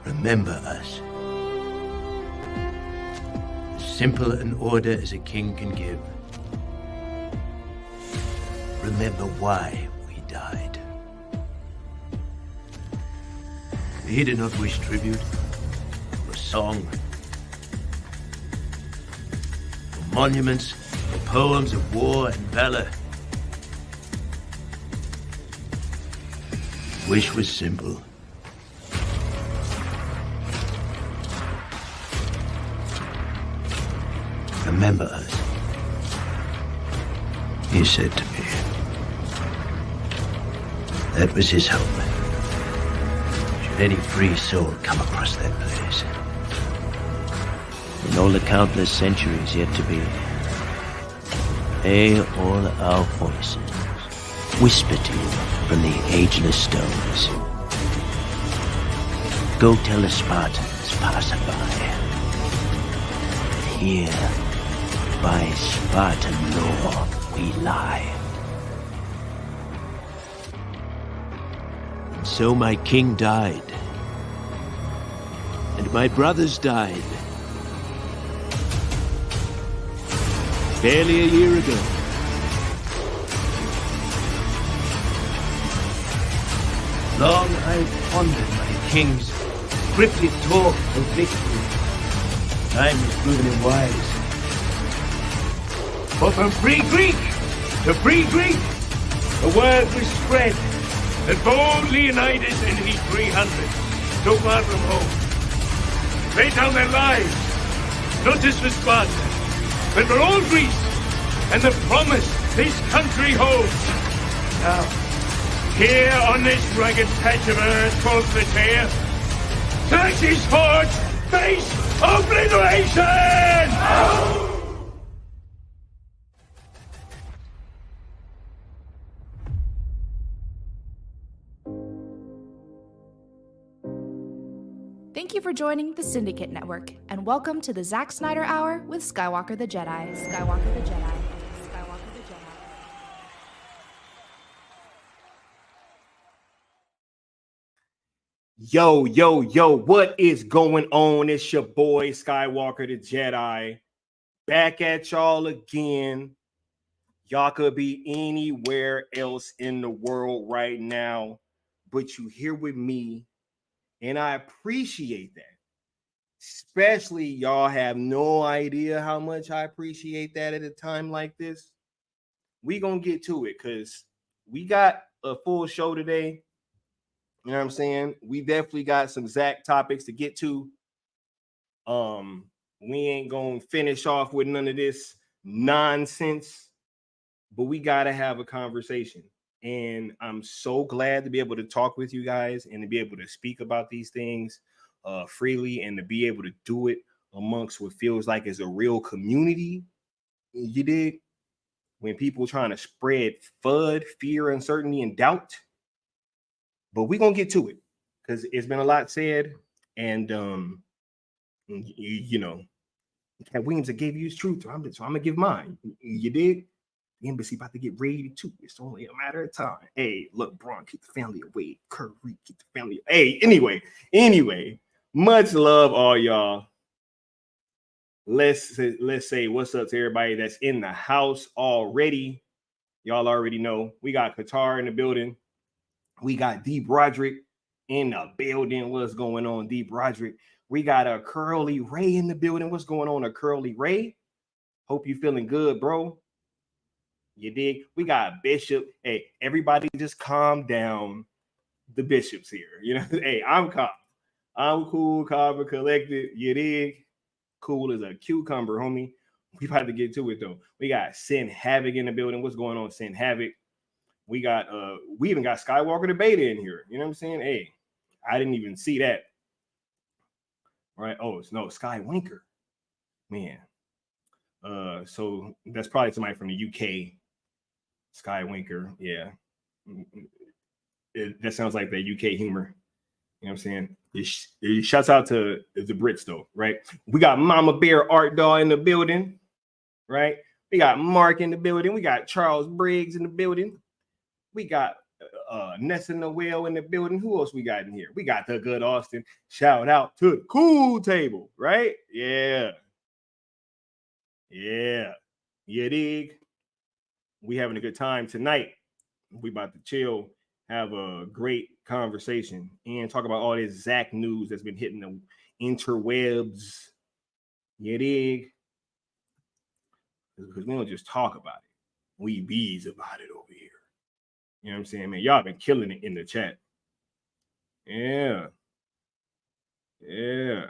Remember us. As simple an order as a king can give. Remember why we died. He did not wish tribute, or song, or monuments, or poems of war and valor. His wish was simple. Remember us, he said to me. That was his hope. Should any free soul come across that place. In all the countless centuries yet to be, may all our voices whisper to you from the ageless stones. Go tell the Spartans passerby. Here, by Spartan law, we lie. And so my king died. And my brothers died. Barely a year ago. Long I've pondered my king's cryptic talk of victory. Time has proven him wise. For from free Greek to free Greek, the word was spread that bold Leonidas and his 300, so far from home, laid down their lives, not just for Sparta, but for all Greece, and the promise this country holds. Now, here on this rugged patch of earth called Plataea, Xerxes forged face obliteration! Thank you for joining the Syndicate Network, and welcome to the Zack Snyder Hour with Skywalker the Jedi. Skywalker the Jedi. Skywalker the Jedi. Yo, what is going on? It's your boy, Skywalker the Jedi, back at y'all again. Y'all could be anywhere else in the world right now, but you here with me, and I appreciate that. Especially y'all have no idea how much I appreciate that at a time like this. We gonna get to it because we got a full show today. You know what I'm saying? We definitely got some Zack topics to get to. We ain't gonna finish off with none of this nonsense, but we gotta have a conversation. And I'm so glad to be able to talk with you guys and to be able to speak about these things freely and to be able to do it amongst what feels like is a real community. You dig? When people trying to spread FUD, fear, uncertainty, and doubt. But we're going to get to it because it's been a lot said. And, you know, Cat Williams gave you his truth. So I'm going to give mine. You dig? The embassy about to get ready too. It's only a matter of time. Hey, look, Braun, keep the family away. Curry, keep the family away. Hey, anyway, much love, all y'all. Let's say what's up to everybody that's in the house already. Y'all already know. We got Qatar in the building. We got D. Broderick in the building. What's going on, D. Broderick? We got a Curly Ray in the building. What's going on, a Curly Ray? Hope you feeling good, bro. You dig? We got Bishop. Hey, everybody just calm down. The Bishop's here. You know, hey, I'm calm. I'm cool, calm, and collected. You dig? Cool as a cucumber, homie. We about to get to it, though. We got Sin Havoc in the building. What's going on, Sin Havoc? We even got Skywalker the Beta in here. You know what I'm saying? Hey, I didn't even see that. Right? Oh, no, Sky Winker. Man. So that's probably somebody from the UK. Sky Winker. Yeah. That sounds like the UK humor. You know what I'm saying? It shouts out to the Brits, though, right? We got Mama Bear Art Doll in the building, right? We got Mark in the building. We got Charles Briggs in the building. We got Nessa Noel in the building. Who else we got in here? We got the good Austin. Shout out to the cool table, right? Yeah. You dig? We having a good time tonight. We about to chill, have a great conversation, and talk about all this Zack news that's been hitting the interwebs. You dig? Because we don't just talk about it. We bees about it over here. You know what I'm saying, man? Y'all been killing it in the chat. Yeah. Then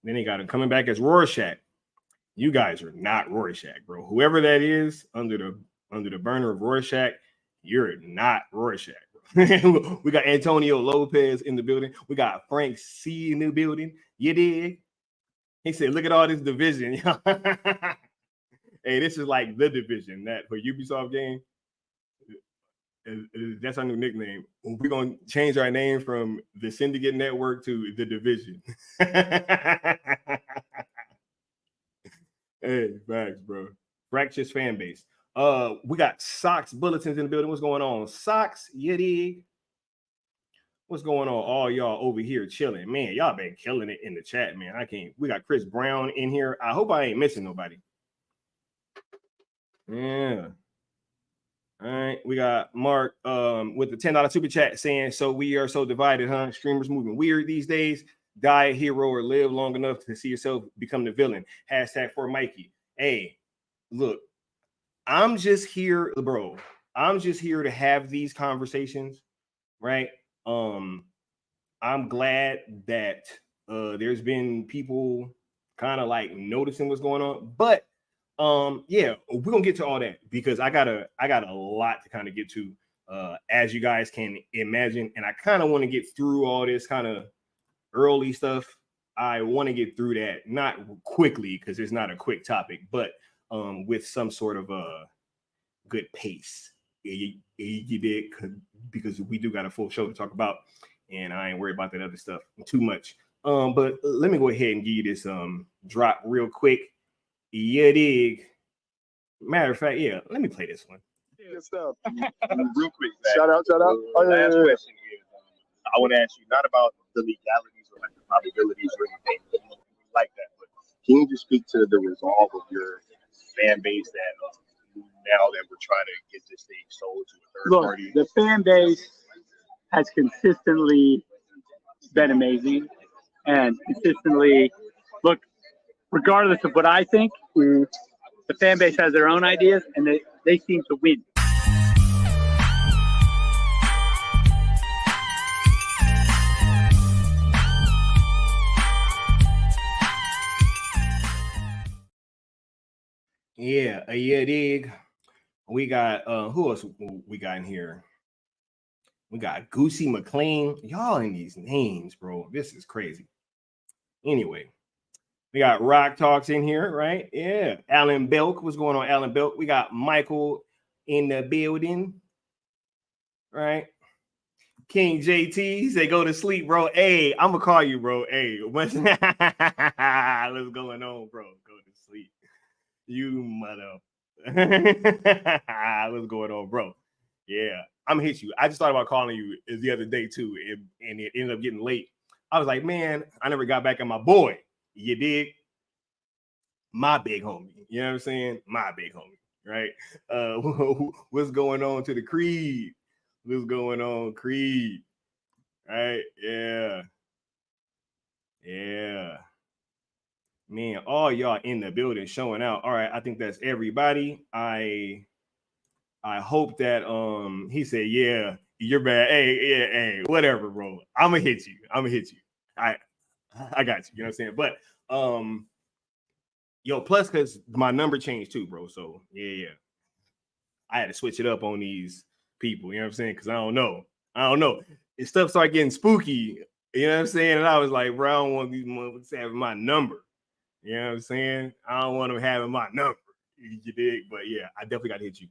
they got him coming back as Rorschach. You guys are not Rorschach, bro. Whoever that is under the burner of Rorschach, you're not Rorschach. We got Antonio Lopez in the building. We got Frank C in the building. You dig? He said, look at all this division. Hey, this is like the division that for Ubisoft game. That's our new nickname. We're going to change our name from the Syndicate Network to the Division. Hey, facts, bro. Fractious fan base. We got Socks Bulletins in the building. What's going on? Socks, you dig? What's going on? All y'all over here chilling. Man, y'all been killing it in the chat, man. We got Chris Brown in here. I hope I ain't missing nobody. Yeah. All right, we got Mark with the $10 super chat saying, so we are so divided, huh? Streamers moving weird these days. Die a hero or live long enough to see yourself become the villain. Hashtag for Mikey. Hey, look, I'm just here, bro. I'm just here to have these conversations, right? I'm glad that there's been people kind of like noticing what's going on, but yeah, we're gonna get to all that because I got a lot to kind of get to, as you guys can imagine, and I kind of want to get through all this kind of early stuff. I want to get through that, not quickly because it's not a quick topic, but with some sort of a good pace. You did, because we do got a full show to talk about, and I ain't worried about that other stuff too much. But let me go ahead and give you this drop real quick. Yeah, dig. Matter of fact, yeah, let me play this one. Good stuff. Real quick, Zach. Shout out. Last question is, I want to ask you not about the legalities or like the probabilities or anything like that, but can you just speak to the resolve of your fan base that now that we're trying to get this thing sold to a third party? The fan base has consistently been amazing and consistently, look, regardless of what I think, the fan base has their own ideas and they seem to win. Yeah, dig. We got who else we got in here? We got Goosey McLean. Y'all in these names, bro. This is crazy. Anyway, we got Rock Talks in here, right? Yeah. Alan Belk. What's going on, Alan Belk? We got Michael in the building, right? King JT, he said, go to sleep, bro. Hey, I'm gonna call you, bro. Hey, what's going on, bro? Go to sleep. You mother. What's going on, bro? Yeah, I'm gonna hit you. I just thought about calling you the other day too, and it ended up getting late. I was like, man, I never got back at my boy. You dig? My big homie. You know what I'm saying? My big homie, right? What's going on to the Creed? What's going on, Creed? Right? Yeah. Man, all y'all in the building showing out. All right, I think that's everybody. I hope that he said, yeah, you're bad. Hey, whatever, bro. I'm gonna hit you. I got you. You know what I'm saying? But plus because my number changed too, bro. So yeah. I had to switch it up on these people, you know what I'm saying? Because I don't know. If stuff started getting spooky, you know what I'm saying? And I was like, bro, I don't want these motherfuckers having my number. You know what I'm saying? I don't want them having my number. You dig? But yeah, I definitely got to hit you.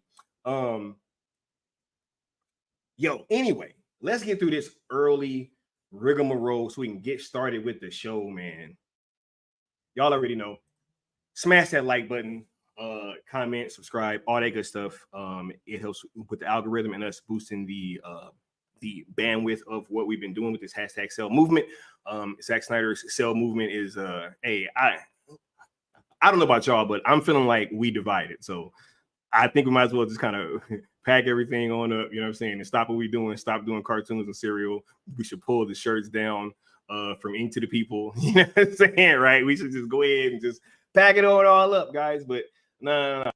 Anyway, let's get through this early rigmarole so we can get started with the show, man. Y'all already know. Smash that like button. comment, subscribe, all that good stuff. It helps with the algorithm and us boosting the bandwidth of what we've been doing with this hashtag sell movement. Zack Snyder's sell movement is I don't know about y'all, but I'm feeling like we divided. So I think we might as well just kind of pack everything on up, you know what I'm saying, and stop what we're doing, stop doing cartoons and cereal. We should pull the shirts down from Ink to the People, you know what I'm saying, right? We should just go ahead and just pack it on all up, guys. But no.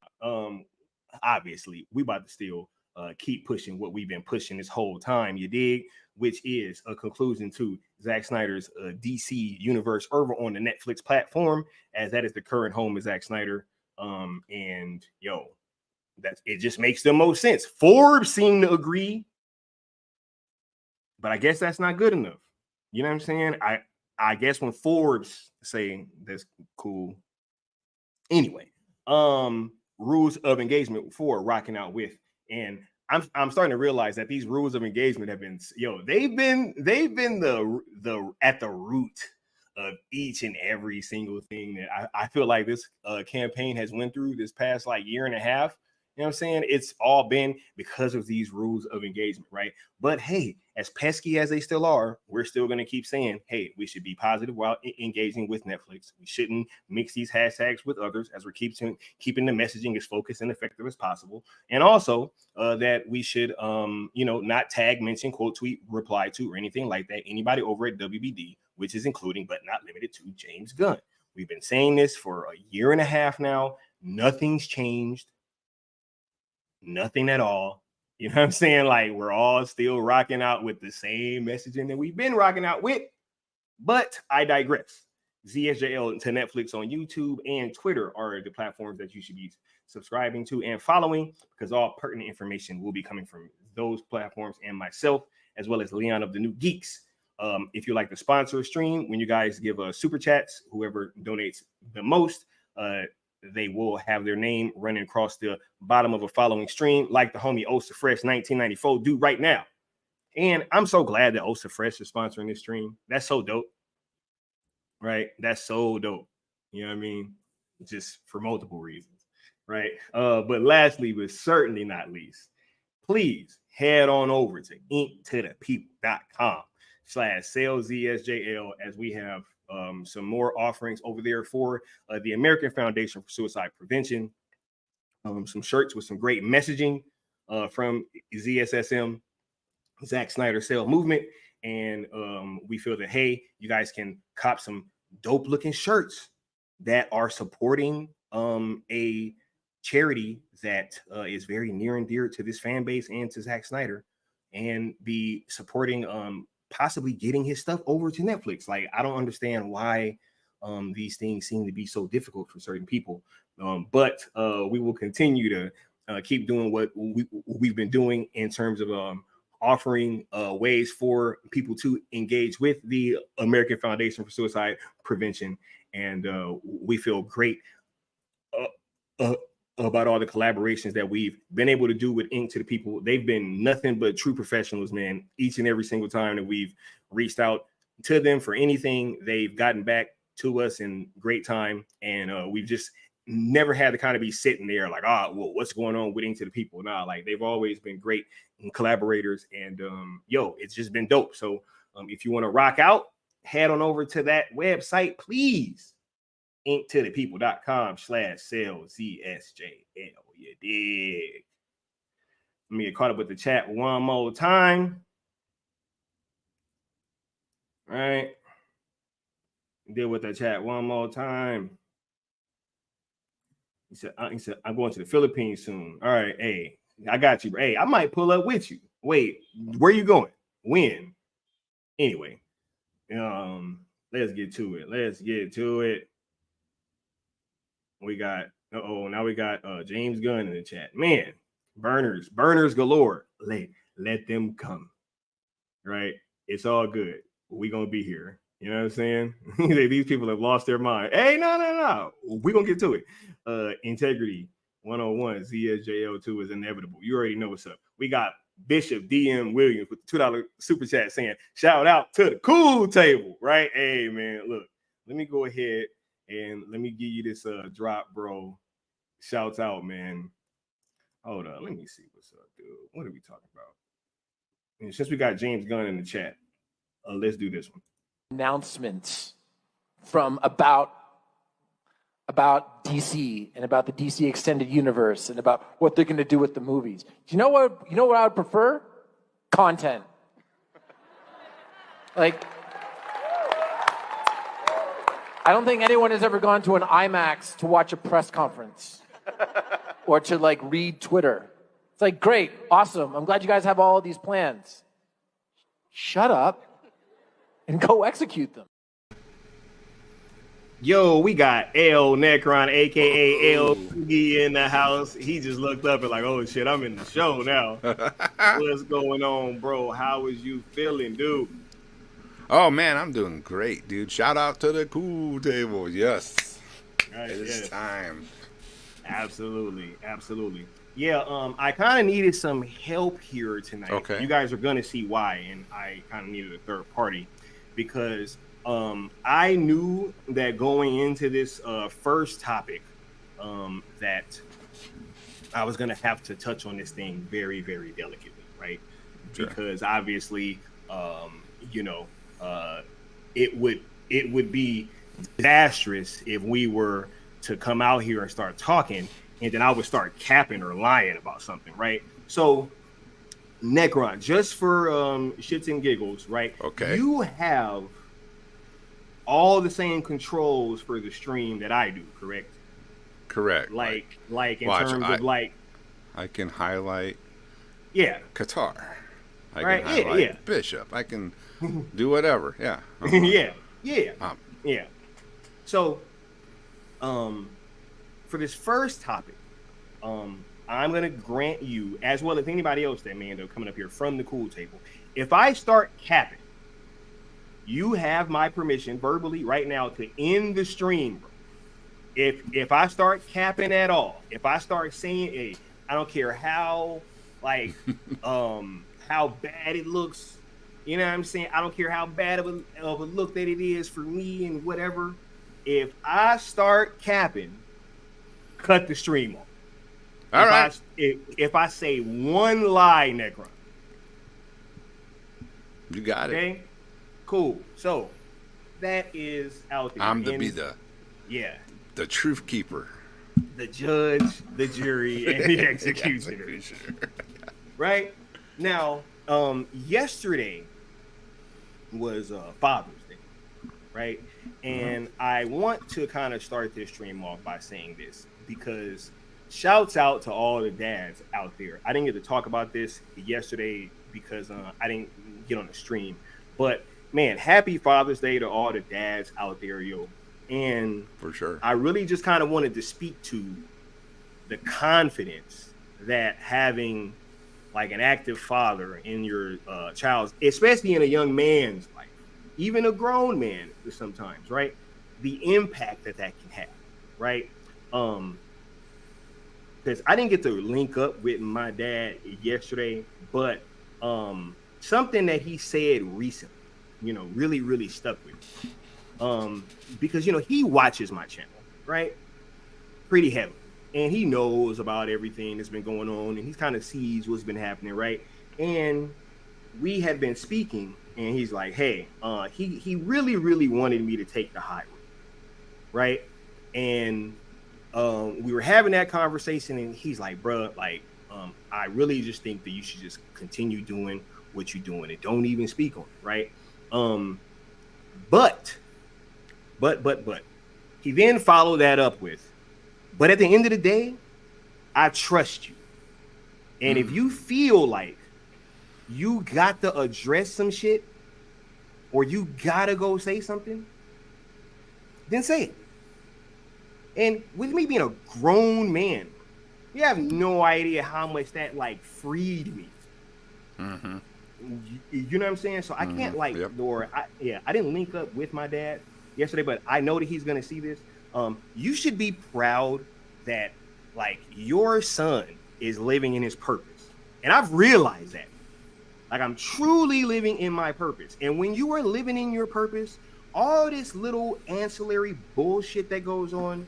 Obviously, we about to still keep pushing what we've been pushing this whole time, you dig? Which is a conclusion to Zack Snyder's DC universe over on the Netflix platform, as that is the current home of Zack Snyder. And yo, it just makes the most sense. Forbes seem to agree, but I guess that's not good enough. You know what I'm saying? I guess when Forbes say that's cool. Anyway, rules of engagement for rocking out with, and I'm starting to realize that these rules of engagement have been, they've been the at the root of each and every single thing that I feel like this campaign has went through this past like year and a half. You know what I'm saying? It's all been because of these rules of engagement, right? But hey, as pesky as they still are, we're still going to keep saying, hey, we should be positive while engaging with Netflix. We shouldn't mix these hashtags with others, as we're keeping the messaging as focused and effective as possible. And also that we should, not tag, mention, quote, tweet, reply to, or anything like that anybody over at WBD, which is including but not limited to James Gunn. We've been saying this for a year and a half now. Nothing's changed. Nothing at all. You know what I'm saying? Like, we're all still rocking out with the same messaging that we've been rocking out with. But I digress. ZSJL to Netflix on YouTube and Twitter are the platforms that you should be subscribing to and following, because all pertinent information will be coming from those platforms and myself, as well as Leon of the New Geeks. If you like to sponsor a stream, when you guys give super chats, whoever donates the most, they will have their name running across the bottom of a following stream, like the homie Osa Fresh 1994 do right now. And I'm so glad that Osa Fresh is sponsoring this stream. That's so dope, right? That's so dope. You know what I mean? Just for multiple reasons, right? But lastly, but certainly not least, please head on over to inktothepeople.com/saleszsjl, as we have some more offerings over there for the American Foundation for Suicide Prevention. Some shirts with some great messaging from ZSSM, Zack Snyder Sale Movement. And we feel that, hey, you guys can cop some dope looking shirts that are supporting a charity that is very near and dear to this fan base and to Zack Snyder, and be supporting possibly getting his stuff over to Netflix. Like, I don't understand why these things seem to be so difficult for certain people. But we will continue to keep doing what we've been doing in terms of offering ways for people to engage with the American Foundation for Suicide Prevention. And we feel great about all the collaborations that we've been able to do with Ink to the People. They've been nothing but true professionals, man. Each and every single time that we've reached out to them for anything, they've gotten back to us in great time. And we've just never had to kind of be sitting there like, well, what's going on with Ink to the People? Nah, like, they've always been great collaborators, and it's just been dope. So if you want to rock out, head on over to that website, please. inktothepeople.com/saleszsjl. You dig? Let me get caught up with the chat one more time. All right. Deal with the chat one more time. He said, I'm going to the Philippines soon. All right. Hey, I got you. Hey, I might pull up with you. Wait, where you going? When? Anyway, let's get to it. We got, now we got James Gunn in the chat. Man, burners galore. Let them come. Right? It's all good. We're going to be here. You know what I'm saying? These people have lost their mind. Hey, no. We're going to get to it. Integrity 101, ZSJL2 is inevitable. You already know what's up. We got Bishop DM Williams with the $2 super chat saying, shout out to the cool table, right? Hey, man, look, let me go ahead and let me give you this drop, bro. Shouts out, man. Hold on, let me see what's up, dude. What are we talking about? And since we got James Gunn in the chat, let's do this one. Announcements from about DC and about the DC extended universe and about what they're going to do with the movies. You know what I would prefer? Content. Like, I don't think anyone has ever gone to an IMAX to watch a press conference or to like read Twitter. It's like, great, awesome. I'm glad you guys have all of these plans. Shut up and go execute them. Yo, we got L Necron, aka L in the house. He just looked up and like, oh shit, I'm in the show now. What's going on, bro? How is you feeling, dude? Oh man, I'm doing great, dude. Shout out to the cool table. Yes. Right, it is time. Absolutely. Yeah, I kind of needed some help here tonight. Okay. You guys are gonna see why, and I kind of needed a third party because I knew that going into this first topic that I was gonna have to touch on this thing very, very delicately, right? Sure. Because obviously, it would be disastrous if we were to come out here and start talking, and then I would start capping or lying about something, right? So, Necron, just for shits and giggles, right? Okay. You have all the same controls for the stream that I do, correct? Correct. Like in terms of like, I can highlight. Yeah. Qatar. I right. can highlight yeah. Bishop. I can do whatever. Yeah. Yeah. So, for this first topic, I'm gonna grant you, as well as anybody else that may end up coming up here from the cool table, if I start capping, you have my permission verbally right now to end the stream, bro. If I start capping at all, if I start saying, hey, I don't care how like how bad it looks, you know what I'm saying? I don't care how bad of a look that it is for me and whatever. If I start capping, cut the stream off. All right. If I say one lie, Necron. You got it. Okay? Cool. So that is out there. I'm to be the truth keeper. The judge, the jury, and the executioner. Right? Now, yesterday was Father's Day, right? And I want to kind of start this stream off by saying this because shouts out to all the dads out there. I didn't get to talk about this yesterday because I didn't get on the stream, but man, happy Father's Day to all the dads out there, yo. And for sure, I really just kind of wanted to speak to the confidence that having like an active father in your child's, especially in a young man's life, even a grown man sometimes, right? The impact that can have, right? Because I didn't get to link up with my dad yesterday, but something that he said recently, really, really stuck with me. Because, he watches my channel, right? Pretty heavily. And he knows about everything that's been going on, and he kind of sees what's been happening, right? And we had been speaking, and he's like, hey, he really, really wanted me to take the high road, right? And we were having that conversation, and he's like, bruh, like, I really just think that you should just continue doing what you're doing and don't even speak on it, right? But he then followed that up with, but at the end of the day, I trust you. And if you feel like you got to address some shit or you gotta go say something, then say it. And with me being a grown man, you have no idea how much that like freed me. Mm-hmm. You know what I'm saying? So I can't I didn't link up with my dad yesterday, but I know that he's gonna see this. You should be proud that like your son is living in his purpose. And I've realized that. Like I'm truly living in my purpose. And when you are living in your purpose, all this little ancillary bullshit that goes on,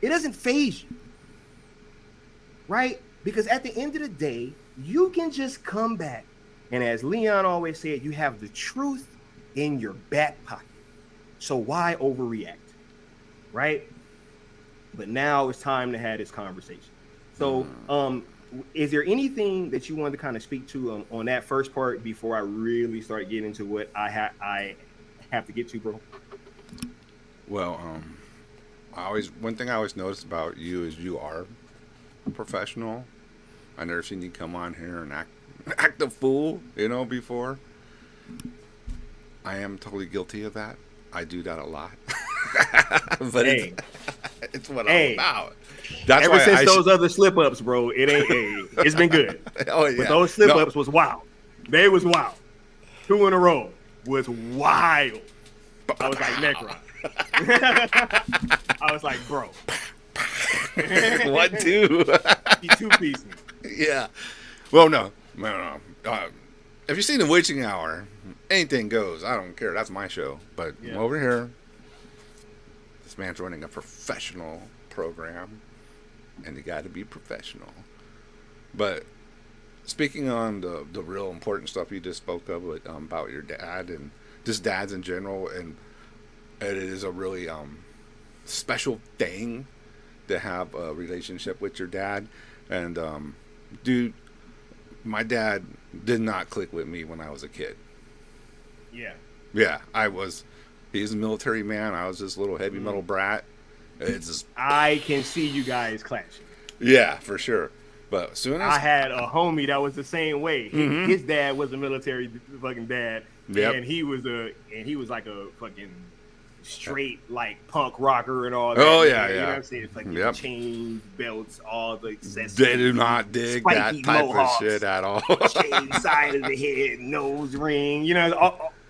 It doesn't phase you, right? Because at the end of the day, you can just come back. And as Leon always said, you have the truth in your back pocket. So why overreact, right? But now it's time to have this conversation. So is there anything that you wanted to kind of speak to on that first part before I really start getting into what I have to get to, bro? Well, one thing I always noticed about you is you are a professional. I never seen you come on here and act a fool, before. I am totally guilty of that. I do that a lot. But hey, it's what I'm about. That's ever since those other slip ups, bro, it ain't. It's been good. Oh yeah. But those slip ups was wild. They was wild. 2 in a row was wild. I was like, Necron. I was like, bro. 1, 2. He 2-pieced me. Yeah. Well, no. If you've seen The Witching Hour, anything goes. I don't care. That's my show. But over here, this man's running a professional program, and you got to be professional. But speaking on the real important stuff you just spoke of about your dad and just dads in general, and it is a really special thing to have a relationship with your dad. And dude, my dad did not click with me when I was a kid. Yeah, he's a military man. I was this little heavy metal brat. It's just, I can see you guys clashing. Yeah, for sure. But as soon as I had a homie that was the same way. His dad was a military fucking dad, and he was like a fucking straight like punk rocker and all that. Oh yeah, You yeah. know what I'm saying? It's like chains, belts, all the accessories. They do not dig that type of shit at all. Chain side of the head, nose ring,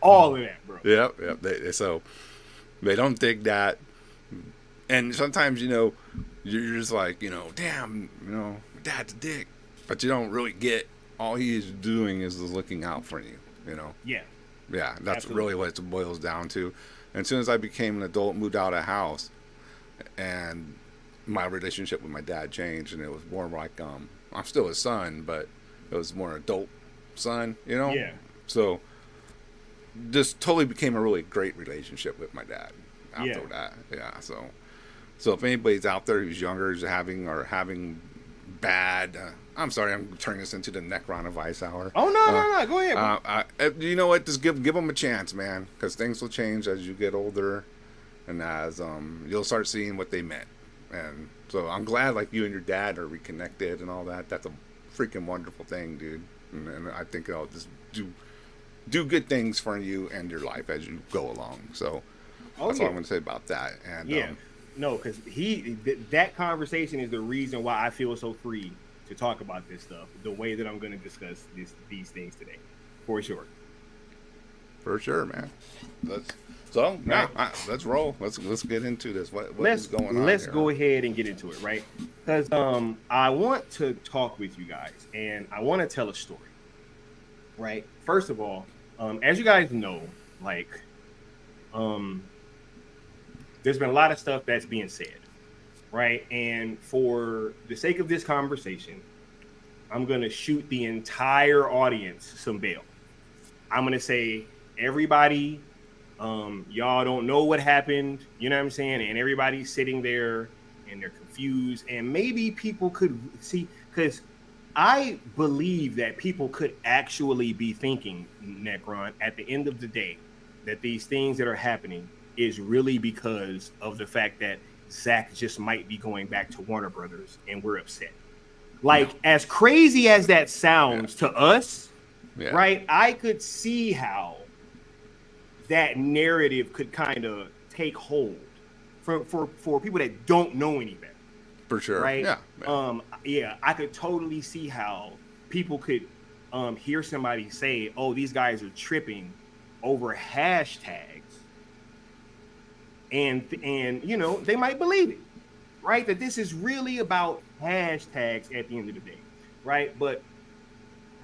all of that, bro. Yep. So they don't dig that, and sometimes you're just like damn, dad's a dick, but you don't really get all he is doing is looking out for you. Yeah. That's absolutely really what it boils down to. And as soon as I became an adult, moved out of the house, and my relationship with my dad changed, and it was more like I'm still his son, but it was more adult son, Yeah. So this totally became a really great relationship with my dad after that. Yeah. So if anybody's out there who's younger, who's having bad, I'm sorry, I'm turning this into the Necron advice hour. Oh no, go ahead. You know what? Just give them a chance, man, because things will change as you get older, and as you'll start seeing what they meant. And so I'm glad like you and your dad are reconnected and all that. That's a freaking wonderful thing, dude. And I think it'll just do good things for you and your life as you go along. So that's all I'm going to say about that. And no, because that conversation is the reason why I feel so free to talk about this stuff the way that I'm going to discuss these things today, for sure. For sure, man. Let's roll. Let's get into this. What is going on? Let's here? go ahead and get into it, right? Because I want to talk with you guys, and I want to tell a story, right? First of all, as you guys know, like, there's been a lot of stuff that's being said, right? And for the sake of this conversation, I'm going to shoot the entire audience some bail. I'm going to say, everybody, y'all don't know what happened, you know what I'm saying? And everybody's sitting there and they're confused. And maybe people could see, because I believe that people could actually be thinking, Necron, at the end of the day, that these things that are happening is really because of the fact that Zack just might be going back to Warner Brothers and we're upset. Like, as crazy as that sounds to us, right? I could see how that narrative could kind of take hold for people that don't know any better. For sure. Right? Yeah. I could totally see how people could hear somebody say, oh, these guys are tripping over hashtags. And they might believe it, right? That this is really about hashtags at the end of the day, right? But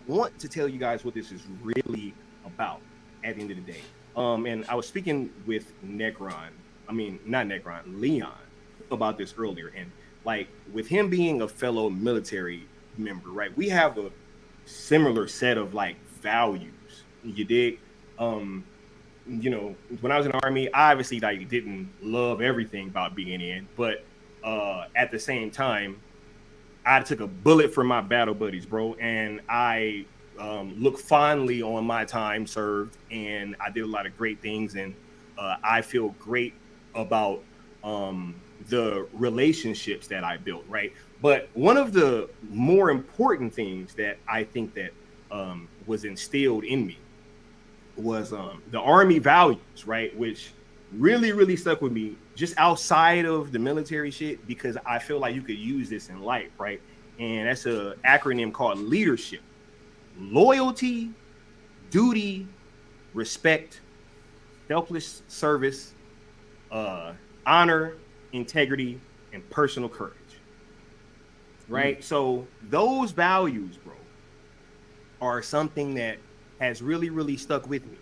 I want to tell you guys what this is really about at the end of the day. And I was speaking with Leon, about this earlier, and like with him being a fellow military member, right? We have a similar set of like values. You dig? When I was in the army, I obviously like didn't love everything about being in, but at the same time, I took a bullet for my battle buddies, bro, and I look fondly on my time served, and I did a lot of great things, and I feel great about the relationships that I built, right? But one of the more important things that I think that was instilled in me was the Army values, right? Which really, really stuck with me just outside of the military shit, because I feel like you could use this in life, right? And that's an acronym called leadership: loyalty, duty, respect, selfless service, honor, integrity, and personal courage. Right? So those values, bro, are something that has really, really stuck with me.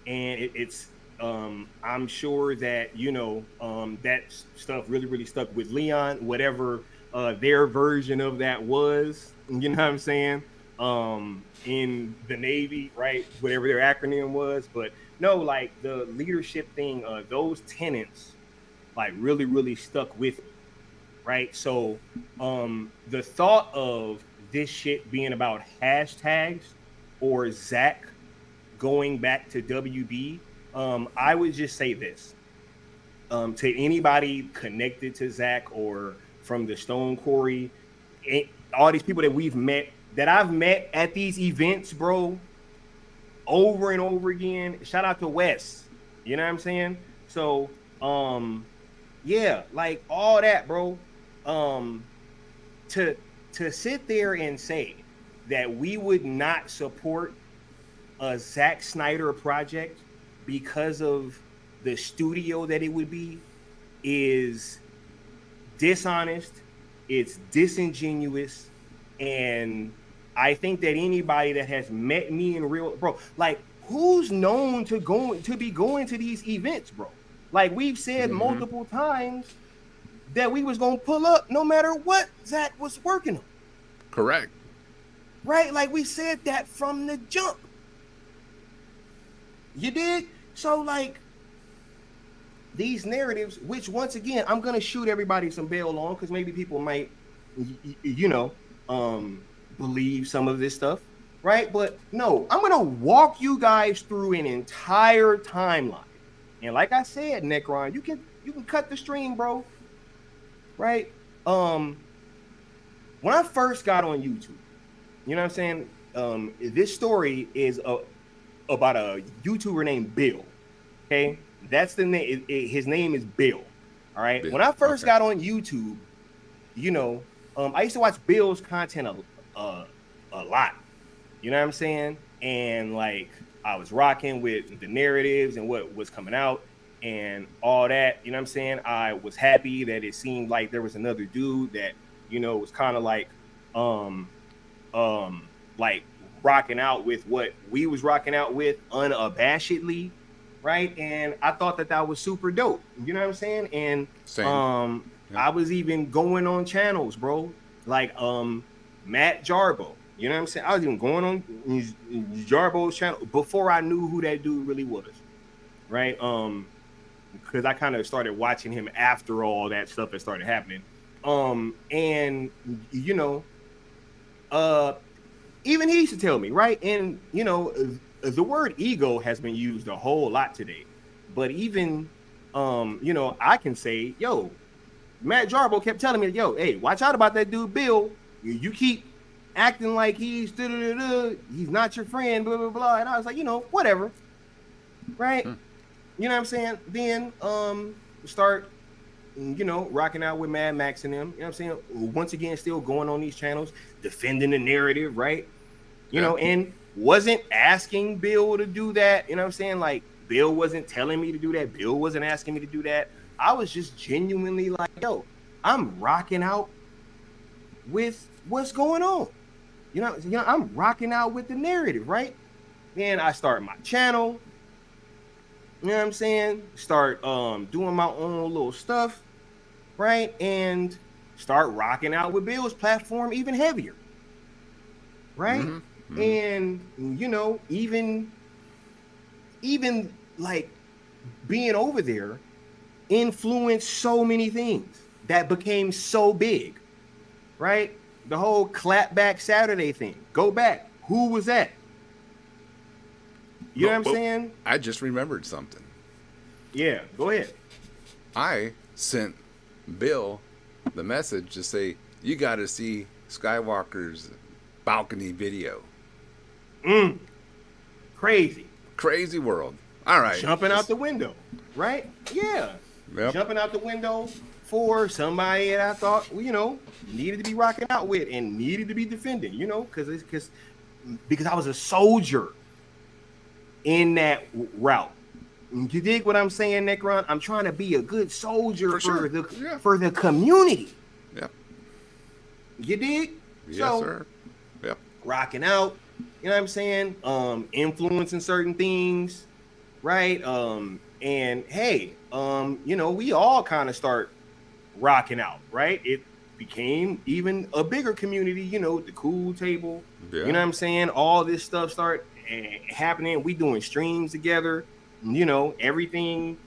And it's I'm sure that, that stuff really, really stuck with Leon, whatever their version of that was, you know what I'm saying? In the Navy, right? Whatever their acronym was. But no, like the leadership thing, those tenets like really, really stuck with me. Right. So the thought of this shit being about hashtags or Zack going back to WB, I would just say this to anybody connected to Zack or from the Stone Quarry, all these people that I've met at these events, bro, over and over again. Shout out to Wes. You know what I'm saying? So, yeah, like all that, bro. To sit there and say that we would not support a Zack Snyder project because of the studio that it would be is dishonest, it's disingenuous, and I think that anybody that has met me in real, bro, like who's known to be going to these events, bro? Like we've said multiple times that we was gonna pull up no matter what Zack was working on. Correct. Right? Like we said that from the jump. You did? So like these narratives, which once again, I'm gonna shoot everybody some bail on because maybe people might, believe some of this stuff, right? But no, I'm gonna walk you guys through an entire timeline. And like I said, Necron, you can cut the string, bro. Right? When I first got on YouTube, you know what I'm saying? This story is about a YouTuber named Bill. Okay, that's the name. His name is Bill. All right. Bill. When I first got on YouTube, I used to watch Bill's content a lot. You know what I'm saying? And like I was rocking with the narratives and what was coming out and all that, you know what I'm saying? I was happy that it seemed like there was another dude that, was kind of like rocking out with what we was rocking out with unabashedly, right? And I thought that was super dope. You know what I'm saying? And I was even going on channels, bro, like Matt Jarbo. You know what I'm saying? I was even going on Jarbo's channel before I knew who that dude really was, right? Because I kind of started watching him after all that stuff that started happening. And even he used to tell me, right? And the word ego has been used a whole lot today, but even I can say, yo, Matt Jarbo kept telling me, yo, hey, watch out about that dude Bill. You keep acting like he's not your friend, blah blah blah. And I was like, whatever, right? You know what I'm saying? Then start rocking out with Mad Max and them. You know what I'm saying? Once again, still going on these channels, defending the narrative, right? And wasn't asking Bill to do that. You know what I'm saying? Like Bill wasn't telling me to do that. Bill wasn't asking me to do that. I was just genuinely like, yo, I'm rocking out with what's going on. I'm rocking out with the narrative, right? Then I start my channel. You know what I'm saying? Start doing my own little stuff, right? And start rocking out with Bill's platform even heavier, right? And even like being over there influenced so many things that became so big, right? The whole Clapback Saturday thing. Go back. Who was that? You know what I'm saying? I just remembered something. Yeah, go ahead. I sent Bill the message to say, you got to see Skywalker's balcony video. Crazy. Crazy world. All right. Jumping out the window, right? Yeah. Yep. Jumping out the window for somebody that I thought, needed to be rocking out with and needed to be defending, because I was a soldier in that route. You dig what I'm saying, Necron? I'm trying to be a good soldier for the community. Yep. You dig? Yes, sir. Yep. Rocking out, you know what I'm saying? Influencing certain things, right? And hey, we all kind of start rocking out, right? It became even a bigger community, the cool table. Yeah. You know what I'm saying? All this stuff start happening. We doing streams together. Everything,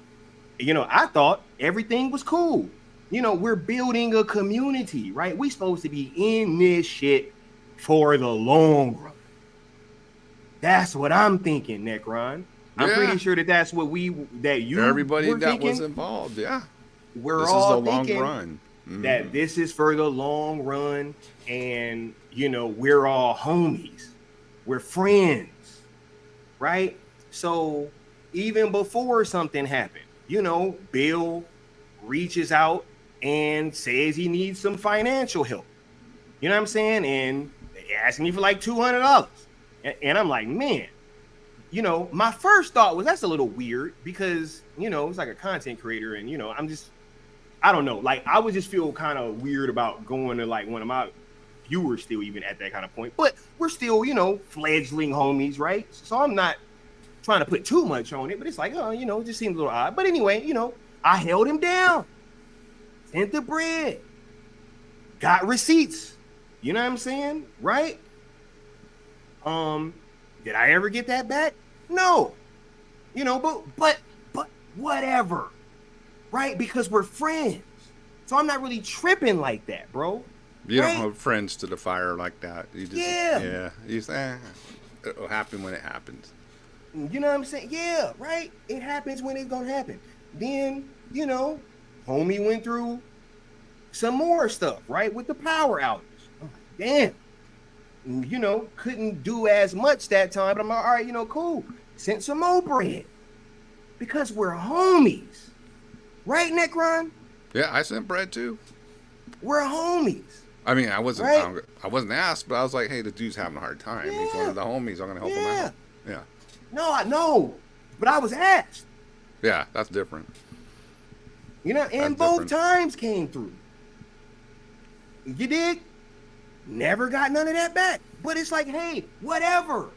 I thought everything was cool. We're building a community, right? We supposed to be in this shit for the long run. That's what I'm thinking, Necron. I'm pretty sure that's what everybody that thinking. Was involved. Yeah. We're this all is the thinking long run. That this is for the long run, and we're all homies. We're friends. Right? So even before something happened, Bill reaches out and says he needs some financial help. You know what I'm saying? And they asked me for like $200. And I'm like, man, my first thought was that's a little weird because, it's like a content creator and, I don't know. Like, I would just feel kind of weird about going to like one of my viewers still even at that kind of point, but we're still, fledgling homies, right? So I'm not trying to put too much on it, but it's like, it just seems a little odd. But anyway, I held him down, sent the bread, got receipts. You know what I'm saying? Right? Did I ever get that back? No. But whatever. Right? Because we're friends. So I'm not really tripping like that, bro. You don't have friends to the fire like that. You just, you say, it'll happen when it happens. You know what I'm saying? Yeah, right? It happens when it's going to happen. Then, homie went through some more stuff, right? With the power outage. I'm like, damn. Couldn't do as much that time, but I'm like, all right, cool. Sent some more bread. Because we're homies. Right, Necron? Yeah, I sent bread too. We're homies. I mean, I wasn't asked, but I was like, hey, the dude's having a hard time. Yeah. He's one of the homies. I'm going to help him out. Yeah. No, I know. But I was asked. Yeah, that's different. And both times came through. You dig? Never got none of that back. But it's like, hey, whatever.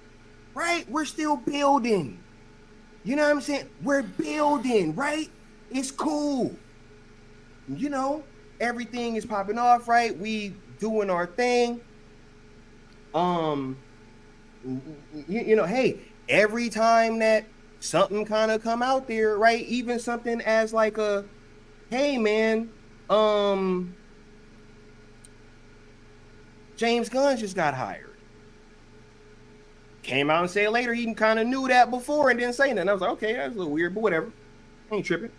Right? We're still building. You know what I'm saying? We're building, right? It's cool. Everything is popping off, right? We doing our thing. Hey, every time that something kind of come out there, right? Even something as like a, hey man, James Gunn just got hired. Came out and said later he kind of knew that before and didn't say nothing. I was like, okay, that's a little weird, but whatever. Ain't tripping.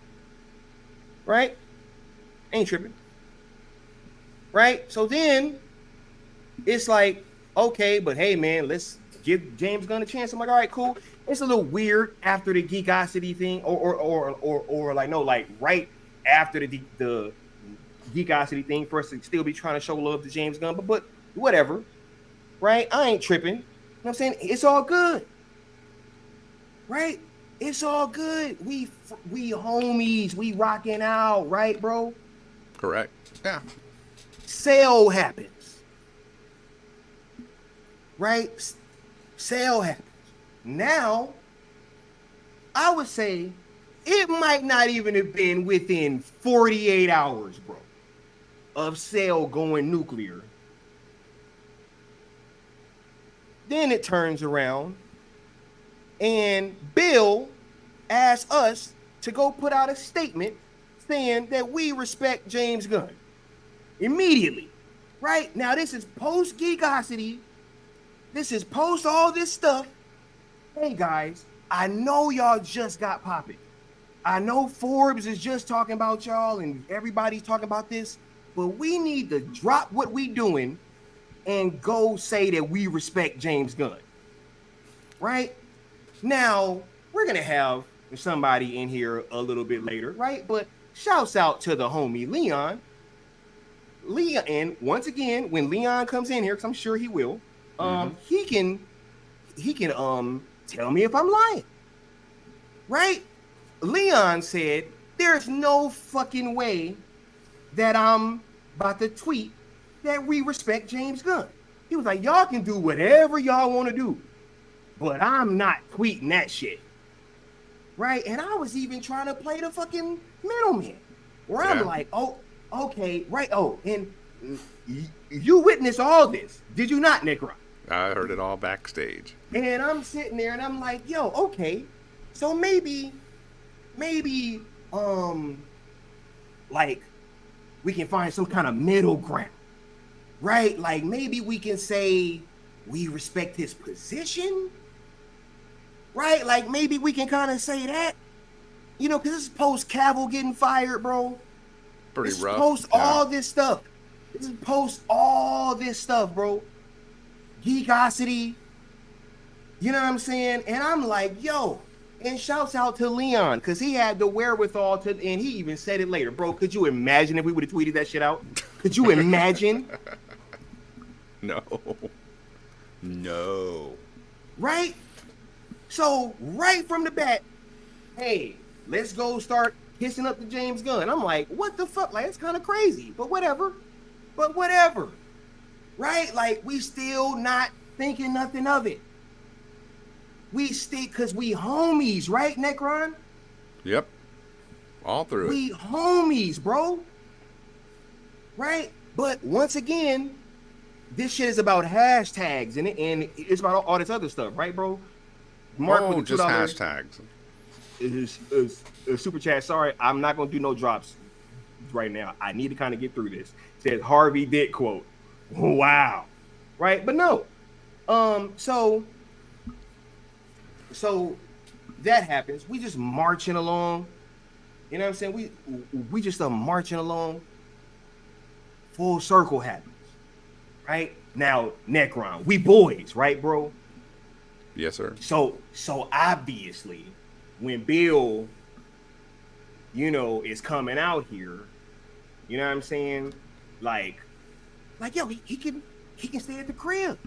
Right? Ain't tripping. Right? So then it's like, okay, but hey man, let's give James Gunn a chance. I'm like, all right, cool. It's a little weird after the Geekosity thing, or like no, like right after the Geekosity thing for us to still be trying to show love to James Gunn, but whatever. Right? I ain't tripping. You know what I'm saying? It's all good. Right? It's all good. We homies. We rocking out, right, bro? Correct. Yeah. Sale happens. Right? Sale happens. Now, I would say it might not even have been within 48 hours, bro. of Cell going nuclear. Then it turns around and Bill asks us to go put out a statement saying that we respect James Gunn immediately. Right? Now, this is post Geekosity. This is post all this stuff. Hey, guys, I know y'all just got popping. I know Forbes is just talking about y'all and everybody's talking about this, but we need to drop what we doing and go say that we respect James Gunn. Right? Now, we're going to have somebody in here a little bit later, right? But shouts out to the homie Leon. Leon, and once again, when Leon comes in here, because I'm sure he will, he can tell me if I'm lying. Right? Leon said, there's no fucking way that I'm about to tweet that we respect James Gunn. He was like, y'all can do whatever y'all want to do, but I'm not tweeting that shit. Right? And I was even trying to play the fucking middleman, where I'm like, oh, okay, right. Oh, and you witnessed all this, did you not, Necron? I heard it all backstage. And I'm sitting there and I'm like, yo, okay, so maybe, like, we can find some kind of middle ground, right? Like, maybe we can say we respect his position, right? Like, maybe we can kind of say that, you know, because this is post Cavill getting fired, bro. Pretty this rough. Post all this stuff. This is post all this stuff, bro. Geekosity. You know what I'm saying? And I'm like, yo, and shouts out to Leon, because he had the wherewithal to, and he even said it later. Bro, could you imagine if we would have tweeted that shit out? Could you imagine? No. Right? So, right from the bat, hey, let's go start kissing up to James Gunn. I'm like, what the fuck? Like, it's kind of crazy, but whatever. Right? Like, we still not thinking nothing of it. We still, because we homies, right, Necron? Yep. All through it. We homies, bro. Right? But once again, this shit is about hashtags and it's about all this other stuff, right, bro? Mark with the just $2 hashtags. Super chat. Sorry, I'm not gonna do no drops right now. I need to kind of get through this. Says Harvey did quote. Wow. Right, but no. So that happens. We just marching along. You know what I'm saying? We just marching along. Full circle happens. Right? Now, Necron, we boys, right, bro? Yes, sir. So obviously, when Bill, you know, is coming out here, you know what I'm saying? Like yo, he can stay at the crib.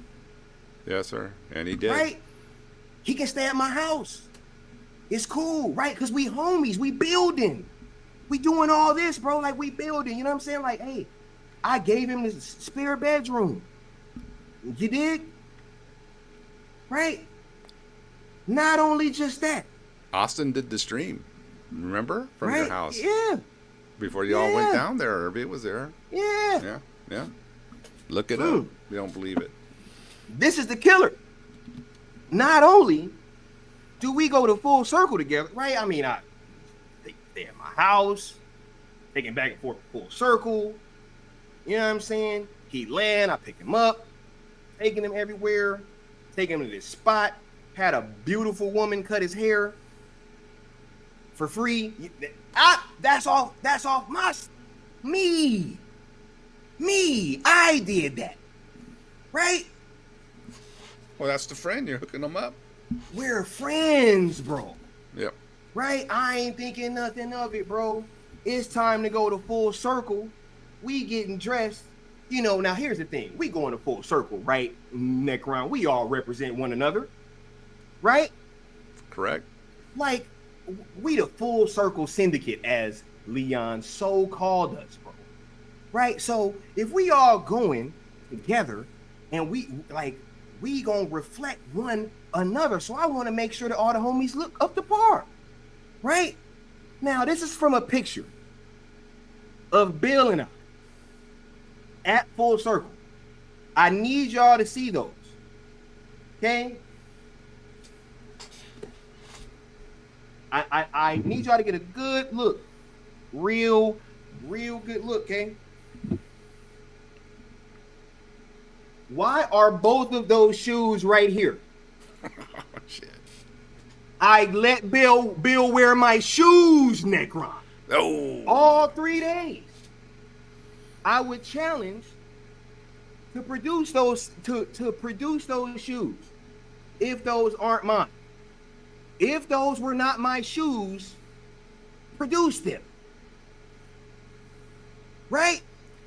Yes, sir. And he did. Right? He can stay at my house. It's cool, right? Because we homies, we building. We doing all this, bro. Like, we building. You know what I'm saying? Like, hey, I gave him this spare bedroom. You dig? Right? Not only just that. Austin did the stream. Remember? From right? your house. Yeah. Before y'all went down there. It was there. Yeah. Yeah. Look it up. You don't believe it. This is the killer. Not only do we go to full circle together, right? I mean, they at my house, taking back and forth full circle. You know what I'm saying? He land, I pick him up, taking him everywhere, taking him to this spot. Had a beautiful woman cut his hair for free. That's off me. I did that. Right? Well, that's the friend. You're hooking them up. We're friends, bro. Yep. Right? I ain't thinking nothing of it, bro. It's time to go to full circle. We getting dressed. You know, now here's the thing. We going to full circle, right? Necron. We all represent one another. Right? Correct. Like, we the full circle syndicate, as Leon so called us, bro. Right? So if we all going together and we gonna reflect one another. So I want to make sure that all the homies look up to par. Right? Now, this is from a picture of Bill and I at Full Circle. I need y'all to see those. Okay? I need y'all to get a good look. Real good look, okay? Why are both of those shoes right here? Oh, shit. I let Bill wear my shoes, Necron. Oh. All 3 days. I would challenge to produce those shoes if those aren't mine. If those were not my shoes, produce them. Right?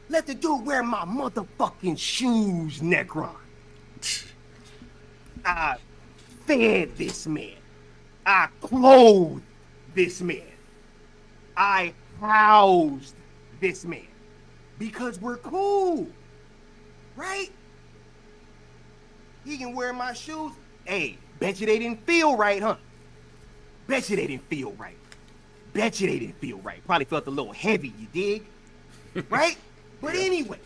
Let the dude wear my motherfucking shoes, Necron. I fed this man. I clothed this man. I housed this man. Because we're cool. Right? He can wear my shoes. Hey, bet you they didn't feel right, huh? Bet you they didn't feel right. Bet you they didn't feel right. Probably felt a little heavy, you dig? Right? But anyway,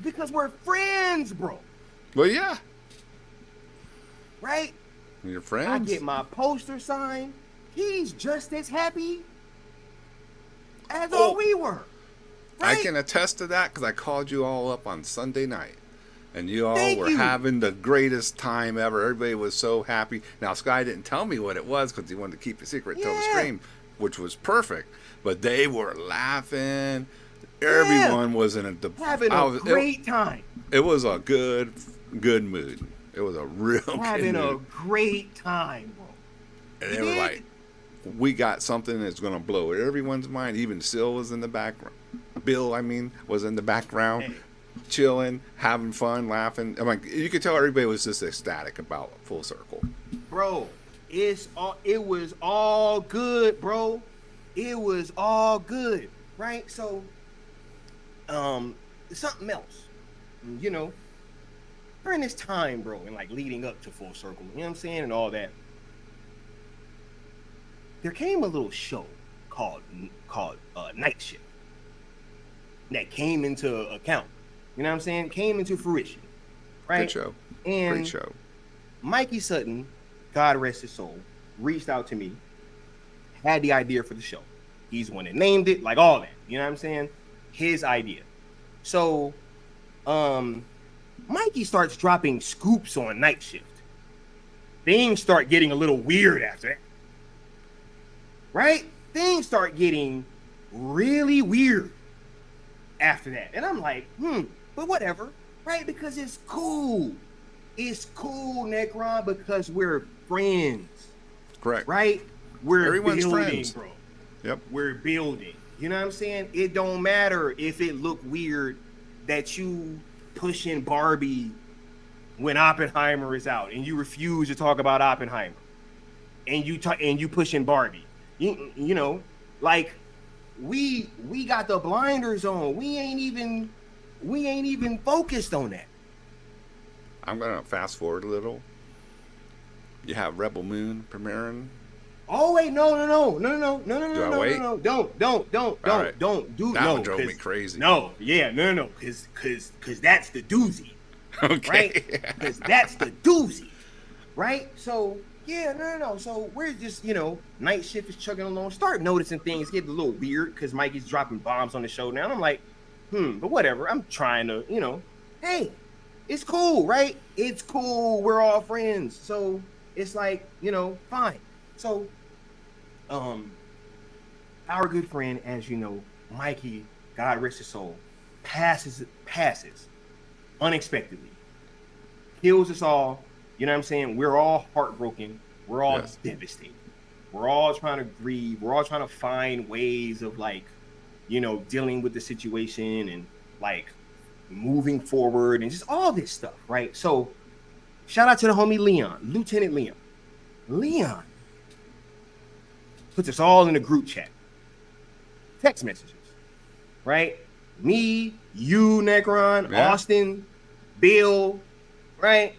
because we're friends, bro. Well, yeah. Right? Your friends. I get my poster signed. He's just as happy as all we were. Right? I can attest to that because I called you all up on Sunday night. And you all were having the greatest time ever. Everybody was so happy. Now, Sky didn't tell me what it was because he wanted to keep it secret till the stream, which was perfect. But they were laughing. Everyone was having a great time. It was a good mood. It was a real having good mood. A great time, bro. And they were like, we got something that's going to blow everyone's mind. Even Sil was in the background. Bill, was in the background, chilling, having fun, laughing. You could tell everybody was just ecstatic about Full Circle. Bro, it was all good, bro. It was all good, right? So, something else, during this time, bro, and like leading up to Full Circle, you know what I'm saying, and all that, there came a little show called Night Shift that came into account. You know what I'm saying? Came into fruition, right? Good show. And great show. Mikey Sutton, God rest his soul, reached out to me, had the idea for the show. He's the one that named it, like all that. You know what I'm saying? His idea. So, Mikey starts dropping scoops on Night Shift. Things start getting a little weird after that. Right? Things start getting really weird after that. And I'm like, but whatever, right? Because it's cool. It's cool, Necron, because we're friends. Correct. Right? Everyone's building, friends. bro. Yep. We're building. You know what I'm saying? It don't matter if it look weird that you pushing Barbie when Oppenheimer is out and you refuse to talk about Oppenheimer. And you pushing Barbie. You know, like we got the blinders on. We ain't even focused on that. I'm gonna fast forward a little. You have Rebel Moon premiering. Oh wait, no, don't Right. That one drove me crazy. No, because that's the doozy. Okay. Right? Because that's the doozy. Right? So yeah, no. So we're just, Night Shift is chugging along. Start noticing things getting a little weird because Mikey's dropping bombs on the show now. And I'm like, but whatever. I'm trying to, hey, it's cool, right? It's cool. We're all friends. So it's like, fine. So, our good friend, as you know, Mikey, God rest his soul, passes unexpectedly. Kills us all. You know what I'm saying? We're all heartbroken. We're all devastated. We're all trying to grieve. We're all trying to find ways of dealing with the situation and moving forward and just all this stuff, right? So shout out to the homie Leon, Lieutenant Leon. Leon puts us all in a group chat. Text messages, right? Me, you, Necron, Austin, Bill, right?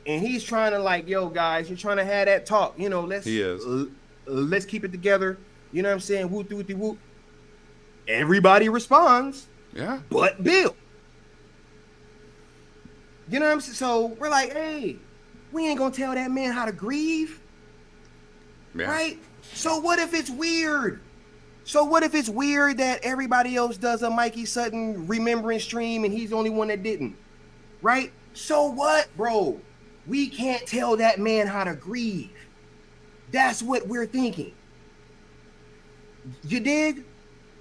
And he's trying to yo, guys, you're trying to have that talk. Let's keep it together. You know what I'm saying? Whoop, whoop, whoop. Everybody responds. Yeah. But Bill. You know what I'm saying? So we're like, hey, we ain't gonna tell that man how to grieve, Yeah. right? So what if it's weird? So what if it's weird that everybody else does a Mikey Sutton remembrance stream and he's the only one that didn't, right? So what, bro? We can't tell that man how to grieve. That's what we're thinking. You dig?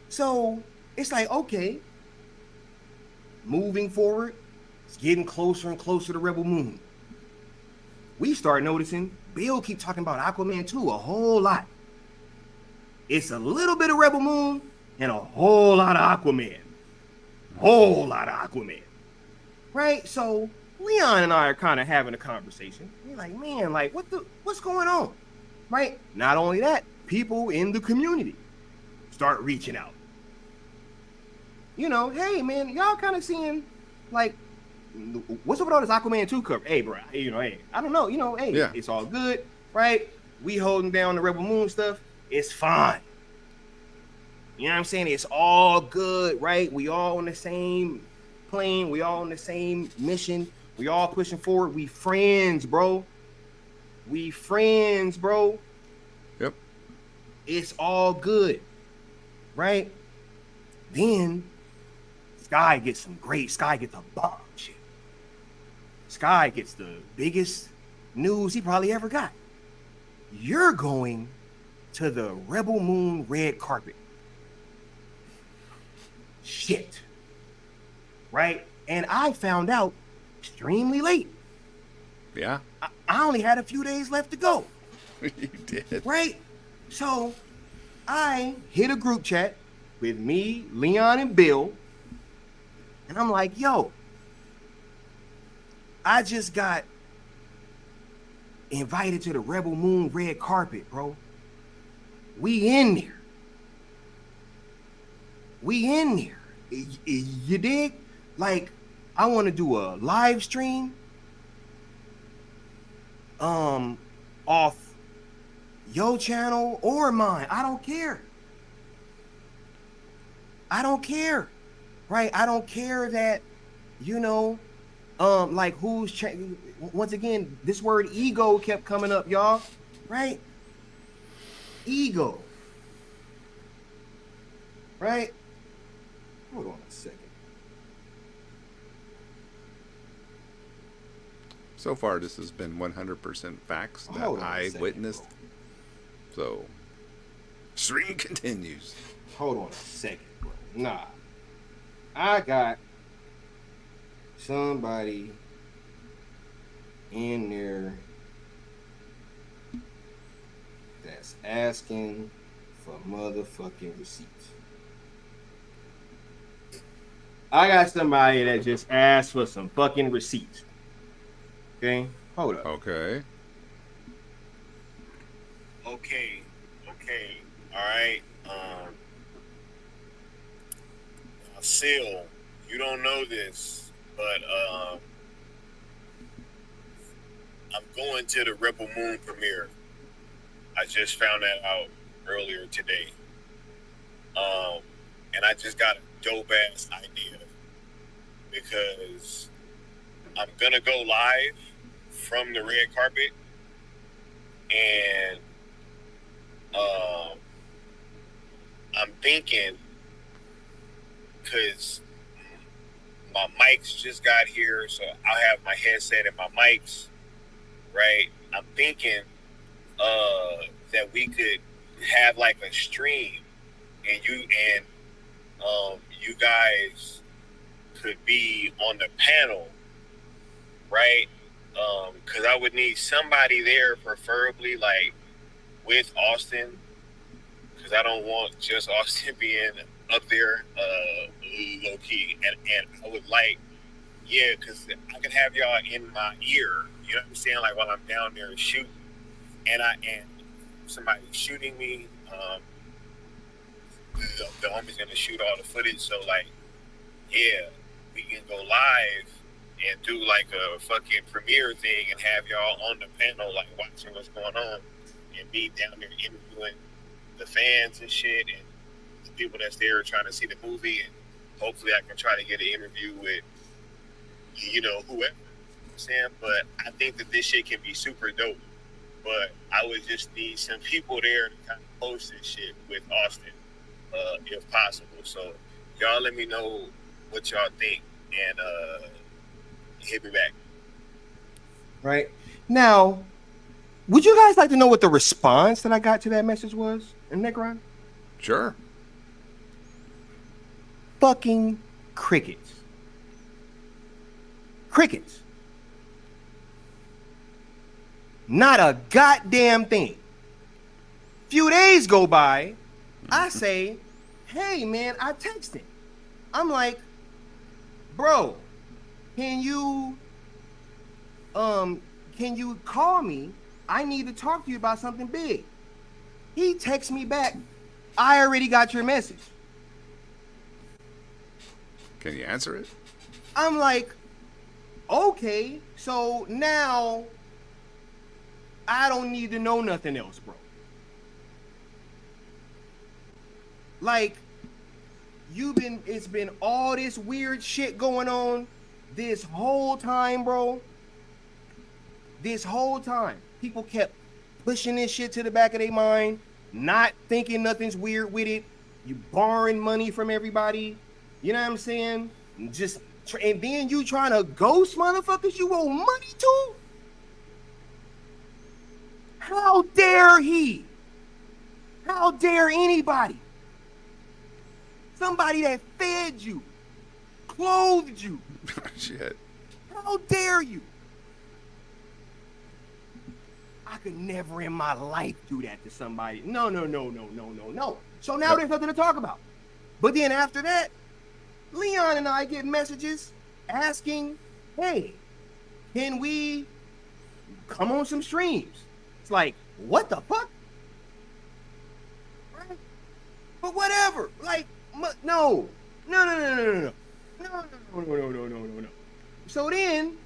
So it's like, okay, moving forward, it's getting closer and closer to Rebel Moon. We start noticing Bill keep talking about Aquaman 2 a whole lot. It's a little bit of Rebel Moon and a whole lot of Aquaman. Whole lot of Aquaman. Right? So Leon and I are kind of having a conversation. We're like, man, like what's going on? Right? Not only that, people in the community start reaching out. You know, hey man, y'all kind of seeing like what's up with all this Aquaman 2 cover? Hey, bro, you know, hey, I don't know, you know, hey, It's all good, right? We holding down the Rebel Moon stuff. It's fine. You know what I'm saying? It's all good, right? We all on the same plane. We all on the same mission. We all pushing forward. We friends, bro. We friends, bro. Yep. It's all good, right? Then Sky gets a bomb shit. Sky gets the biggest news he probably ever got. You're going to the Rebel Moon red carpet. Shit. Right? And I found out extremely late. Yeah. I only had a few days left to go. You did. Right? So I hit a group chat with me, Leon, and Bill. And I'm like, yo, I just got invited to the Rebel Moon red carpet, bro. We in there. We in there. You dig? Like, I want to do a live stream off your channel or mine. I don't care. I don't care. Right? I don't care that, you know, like who's once again, this word ego kept coming up, y'all. Right? Ego. Right? Hold on a second. So far, this has been 100% facts that I witnessed. So, stream continues. Hold on a second, bro. Nah. I got somebody in there that's asking for motherfucking receipts. I got somebody that just asked for some fucking receipts. Okay, hold up. Okay. Okay. All right. Seal, you don't know this, but I'm going to the Rebel Moon premiere. I just found that out earlier today. And I just got a dope ass idea because I'm gonna go live from the red carpet, and I'm thinking, because my mics just got here, so I'll have my headset and my mics, right? I'm thinking that we could have like a stream, and you guys could be on the panel, right? Because I would need somebody there, preferably like with Austin, because I don't want just Austin being up there low key, and I would like, because I could have y'all in my ear, you know what I'm saying, like while I'm down there shooting, and somebody shooting me, the homie's gonna shoot all the footage, so like, we can go live and do like a fucking premiere thing and have y'all on the panel, like watching what's going on, and be down there interviewing the fans and shit, and the people that's there trying to see the movie, and hopefully I can try to get an interview with, whoever, I'm saying? But I think that this shit can be super dope. But I would just need some people there to kind of post this shit with Austin, if possible. So y'all let me know what y'all think and hit me back. Right now, would you guys like to know what the response that I got to that message was in Necron? Sure. Fucking crickets. Crickets. Not a goddamn thing. Few days go by, I say, hey man, I text him. I'm like, bro, can you call me? I need to talk to you about something big. He texts me back, I already got your message. Can you answer it? I'm like, okay, so now I don't need to know nothing else, bro. Like, it's been all this weird shit going on this whole time, bro. This whole time. People kept pushing this shit to the back of their mind, not thinking nothing's weird with it. You borrowing money from everybody. You know what I'm saying? And then you trying to ghost motherfuckers you owe money to? How dare he? How dare anybody? Somebody that fed you, clothed you. Shit. How dare you? I could never in my life do that to somebody. No. So now there's nothing to talk about. But then after that, Leon and I get messages asking, hey, can we come on some streams? It's like, what the fuck? Right? But whatever. Like, no. So then,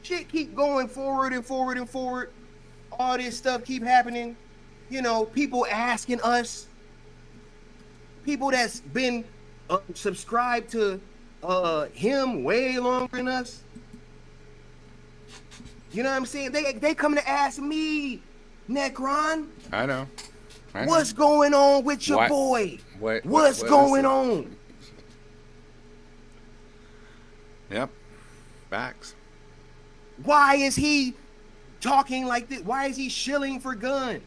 shit keep going forward and forward and forward. All this stuff keep happening. You know, people asking us. People that's been subscribed to him way longer than us. You know what I'm saying? They coming to ask me, Necron. I know. What's going on with your boy? What's going on? Yep. Facts. Why is he talking like this? Why is he shilling for gun?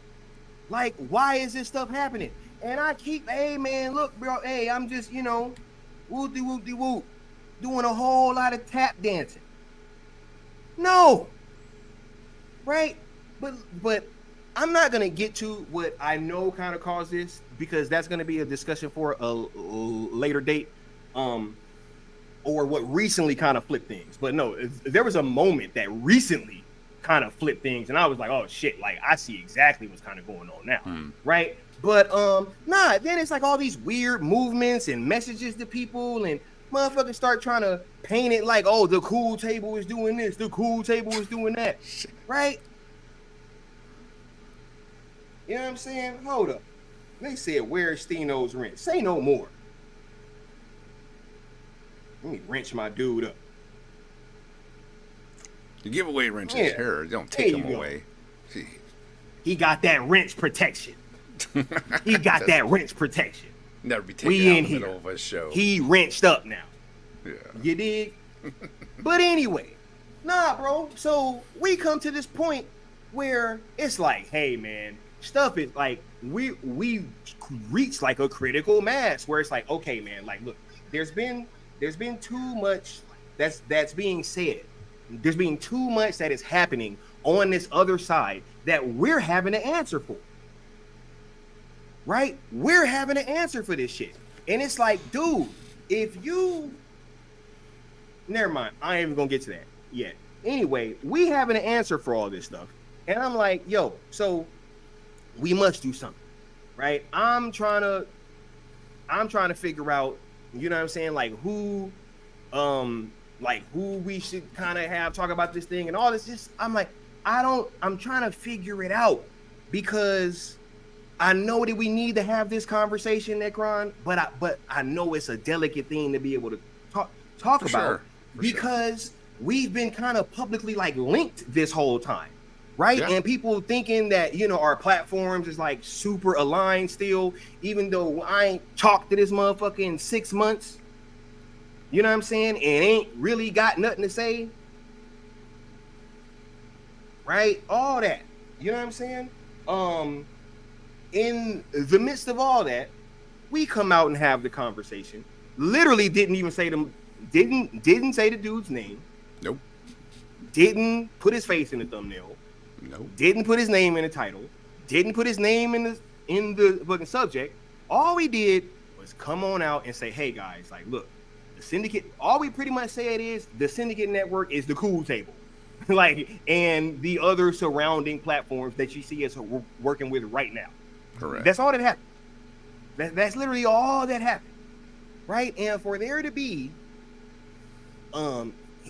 Like, why is this stuff happening? And I keep, hey man, look, bro, hey, I'm just, whoop-de-whoop-de-whoop, doing a whole lot of tap dancing. No. Right? But I'm not going to get to what I know kind of caused this, because that's going to be a discussion for a later date, or what recently kind of flipped things. But no, there was a moment that recently kind of flipped things, and I was like, oh shit, like I see exactly what's kind of going on now, right? But then it's like all these weird movements and messages to people, and motherfuckers start trying to paint it like, oh, the cool table is doing this, the cool table is doing that, right? You know what I'm saying? Hold up. They said, where's Stino's wrench? Say no more. Let me wrench my dude up. You give away wrenches here. Don't take them away. He got that wrench protection. He got that wrench protection. Never be taken out in the middle of a show. He wrenched up now. Yeah. You dig? But anyway, nah, bro. So we come to this point where it's like, hey, man, stuff is like, we reach like a critical mass where it's like, okay, man, like, look, there's been too much that's being said. There's been too much that is happening on this other side that we're having to answer for. Right? We're having to answer for this shit. And it's like, dude, never mind. I ain't even gonna get to that yet. Anyway, we having to answer for all this stuff. And I'm like, yo, so we must do something. Right? I'm trying to figure out, you know what I'm saying, like who we should kind of have talk about this thing and all this. Just I'm trying to figure it out, because I know that we need to have this conversation, Necron, but I know it's a delicate thing to be able to talk about, because we've been kind of publicly like linked this whole time, right? Yeah. And people thinking that, you know, our platforms is like super aligned still, even though I ain't talked to this motherfucker in 6 months. You know what I'm saying? And ain't really got nothing to say. Right? All that. You know what I'm saying? In the midst of all that, we come out and have the conversation. Literally didn't even say them, didn't say the dude's name. Nope. Didn't put his face in the thumbnail. Nope. Didn't put his name in the title. Didn't put his name in the fucking subject. All we did was come on out and say, hey guys, like, look, the syndicate, all we pretty much said is the syndicate network is the cool table. Like, and the other surrounding platforms that you see us working with right now. Correct. That's all that happened. That's literally all that happened. Right? And for there to be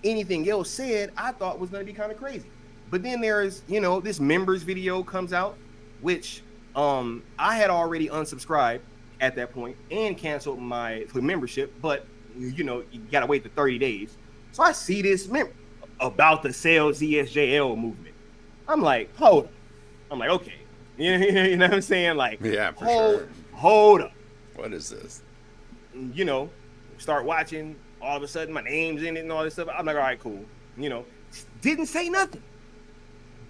anything else said, I thought was going to be kind of crazy. But then there's, you know, this members video comes out, which I had already unsubscribed at that point and canceled my membership, but you know, you gotta wait the 30 days. So I see this about the sell ZSJL movement. I'm like, hold up. I'm like, okay. You know what I'm saying? Like, yeah, for sure. Hold up. What is this? You know, start watching, all of a sudden my name's in it and all this stuff. I'm like, all right, cool. You know, didn't say nothing.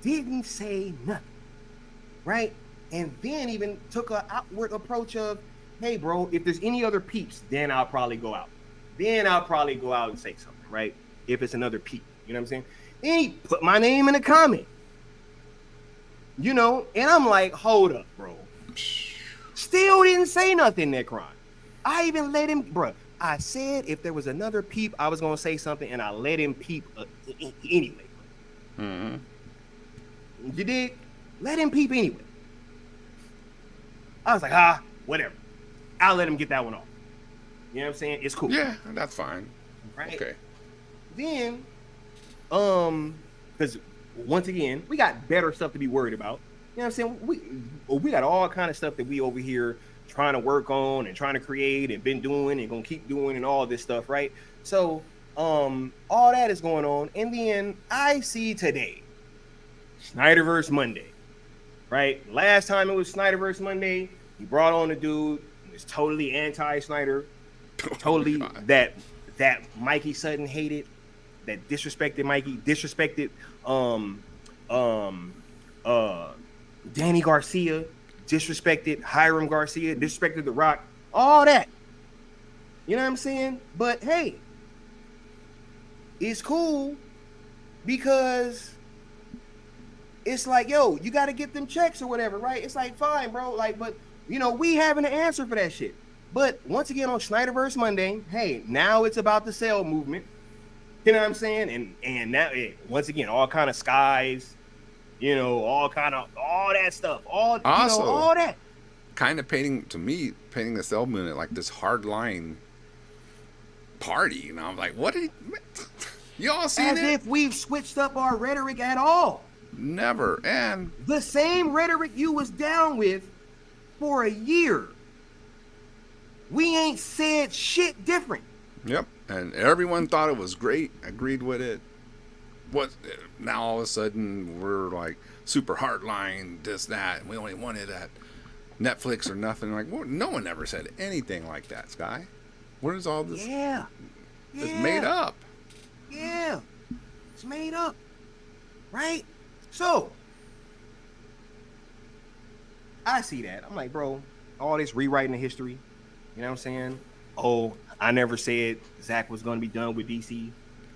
Didn't say nothing. Right? And then even took an outward approach of, hey, bro, if there's any other peeps, then I'll probably go out. Then I'll probably go out and say something, right? If it's another peep, you know what I'm saying? Then he put my name in a comment. You know, and I'm like, hold up, bro. Still didn't say nothing, Necron. I even let him, bro. I said if there was another peep, I was going to say something, and I let him peep anyway. Mm-hmm. You dig? Let him peep anyway. I was like, whatever. I'll let him get that one off. You know what I'm saying? It's cool. Yeah, that's fine. Right? Okay. Then, because once again, we got better stuff to be worried about. You know what I'm saying? We got all kind of stuff that we over here trying to work on and trying to create and been doing and gonna keep doing and all this stuff, right? So, all that is going on. And then I see today, Snyderverse Monday, right? Last time it was Snyderverse Monday, he brought on a dude who was totally anti-Snyder, totally that Mikey Sutton hated, that disrespected Mikey, disrespected Danny Garcia, disrespected Hiram Garcia, disrespected The Rock, all that. You know what I'm saying? But hey, it's cool because it's like, yo, you got to get them checks or whatever, right? It's like, fine, bro. Like, but, you know, we having an answer for that shit. But once again, on Snyderverse Monday, hey, now it's about the sell movement. You know what I'm saying? And now, once again, all kind of skies, you know, all that stuff. All, also, you know, all that. Kind of painting the sell movement like this hardline party. And I'm like, what? Y'all seen it? As if we've switched up our rhetoric at all. Never. And the same rhetoric you was down with for a year. We ain't said shit different. Yep. And everyone thought it was great, agreed with it. What now all of a sudden we're like super hardline, this, that, and we only wanted at Netflix or nothing. Like, well, no one ever said anything like that, Sky. Where is all this? Yeah. It's made up. Yeah. It's made up. Right? So I see that. I'm like, bro, all this rewriting the history, you know what I'm saying? Oh, I never said Zack was going to be done with DC,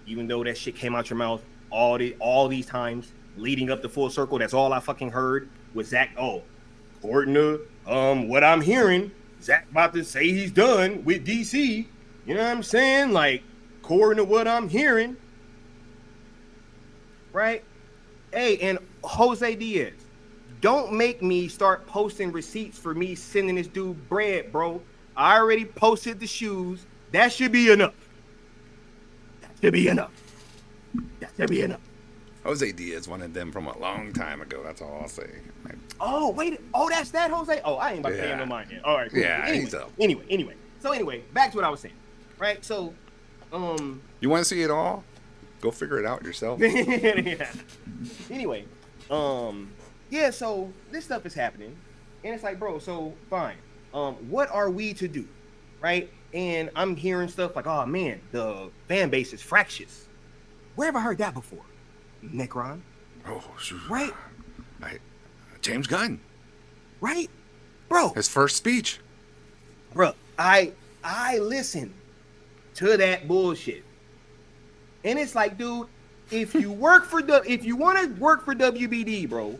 even though that shit came out your mouth all these times leading up to Full Circle. That's all I fucking heard was Zack. Oh, according to what I'm hearing, Zack about to say he's done with DC. You know what I'm saying? Like, according to what I'm hearing, right? Hey, and Jose Diaz, don't make me start posting receipts for me sending this dude bread, bro. I already posted the shoes. That should be enough. That should be enough. That should be enough. Jose Diaz wanted them from a long time ago. That's all I'll say. Oh, wait. Oh, that's that Jose? Oh, I ain't about to pay him no mind yet. All right, cool. Yeah, he's up. Anyway. So, back to what I was saying. Right? So, you want to see it all? Go figure it out yourself. Yeah. Anyway, yeah, so this stuff is happening, and it's like, bro, so fine. What are we to do, right? And I'm hearing stuff like, oh man, the fan base is fractious. Where have I heard that before? Necron. Oh, shoot. Right? James Gunn. Right? Bro. His first speech. Bro, I listen to that bullshit. And it's like, dude, if you want to work for WBD, bro,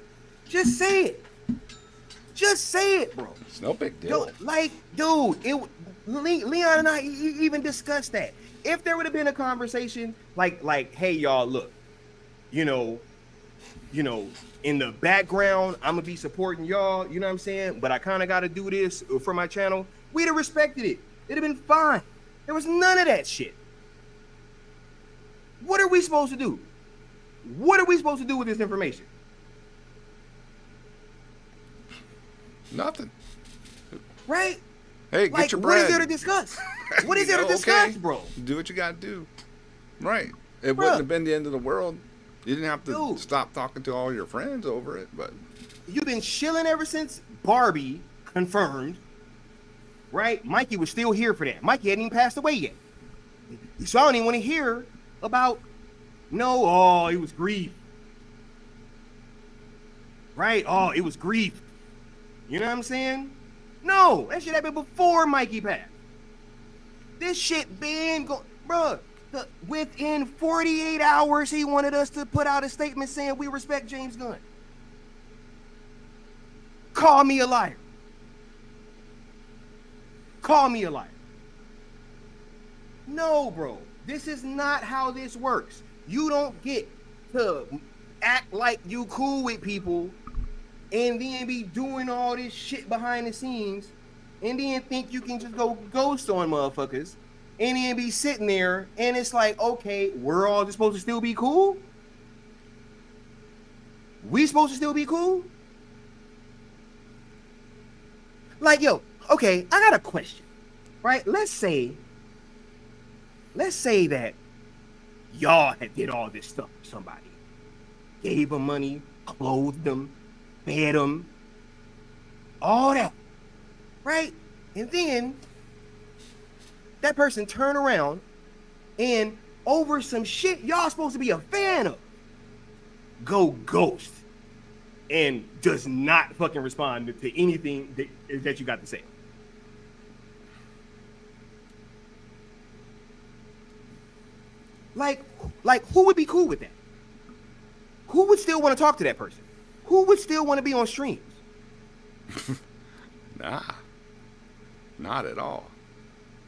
just say it. Just say it, bro. It's no big deal. Like, dude, Leon and I even discussed that. If there would have been a conversation like, hey, y'all, look, you know, in the background, I'm gonna be supporting y'all, you know what I'm saying? But I kind of got to do this for my channel. We'd have respected it. It'd have been fine. There was none of that shit. What are we supposed to do? What are we supposed to do with this information? Nothing. Right? Hey, like, get your bread. What is there to discuss? What is there to discuss, bro? Do what you got to do. Right. It wouldn't have been the end of the world. You didn't have to stop talking to all your friends over it, but... You've been chilling ever since Barbie confirmed, right? Mikey was still here for that. Mikey hadn't even passed away yet. So I don't even want to hear about, it was grief. Right? Oh, it was grief. You know what I'm saying? No, that shit happened before Mikey passed. This shit been going, bruh. Within 48 hours, he wanted us to put out a statement saying we respect James Gunn. Call me a liar. Call me a liar. No, bro. This is not how this works. You don't get to act like you cool with people and then be doing all this shit behind the scenes and then think you can just go ghost on motherfuckers and then be sitting there and it's like, okay, we're all just supposed to still be cool? We supposed to still be cool? Like, yo, okay, I got a question, right? Let's say that y'all had did all this stuff for somebody. Gave them money, clothed them, fed them, all that, right? And then that person turn around and over some shit y'all supposed to be a fan of, go ghost and does not fucking respond to anything that you got to say. Like who would be cool with that? Who would still want to talk to that person? Who would still want to be on streams? Nah, not at all.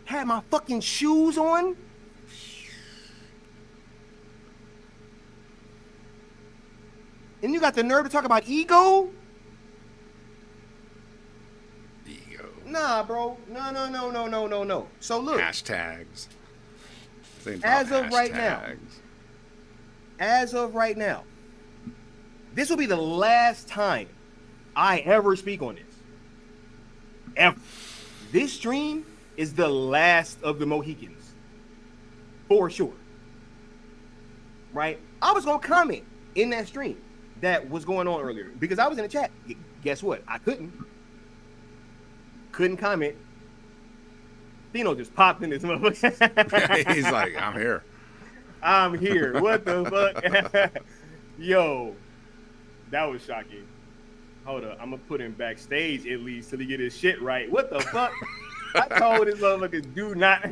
Had my fucking shoes on. And you got the nerve to talk about ego? Ego. Nah, bro. No. So look. Hashtags. As of right now, this will be the last time I ever speak on this. Ever. This stream is the last of the Mohicans. For sure. Right? I was going to comment in that stream that was going on earlier because I was in the chat. Guess what? I couldn't comment. Dino just popped in this motherfucker. He's like, I'm here. I'm here. What the fuck? Yo, that was shocking. Hold up. I'm going to put him backstage at least till he get his shit right. What the fuck? I told this motherfucker do not.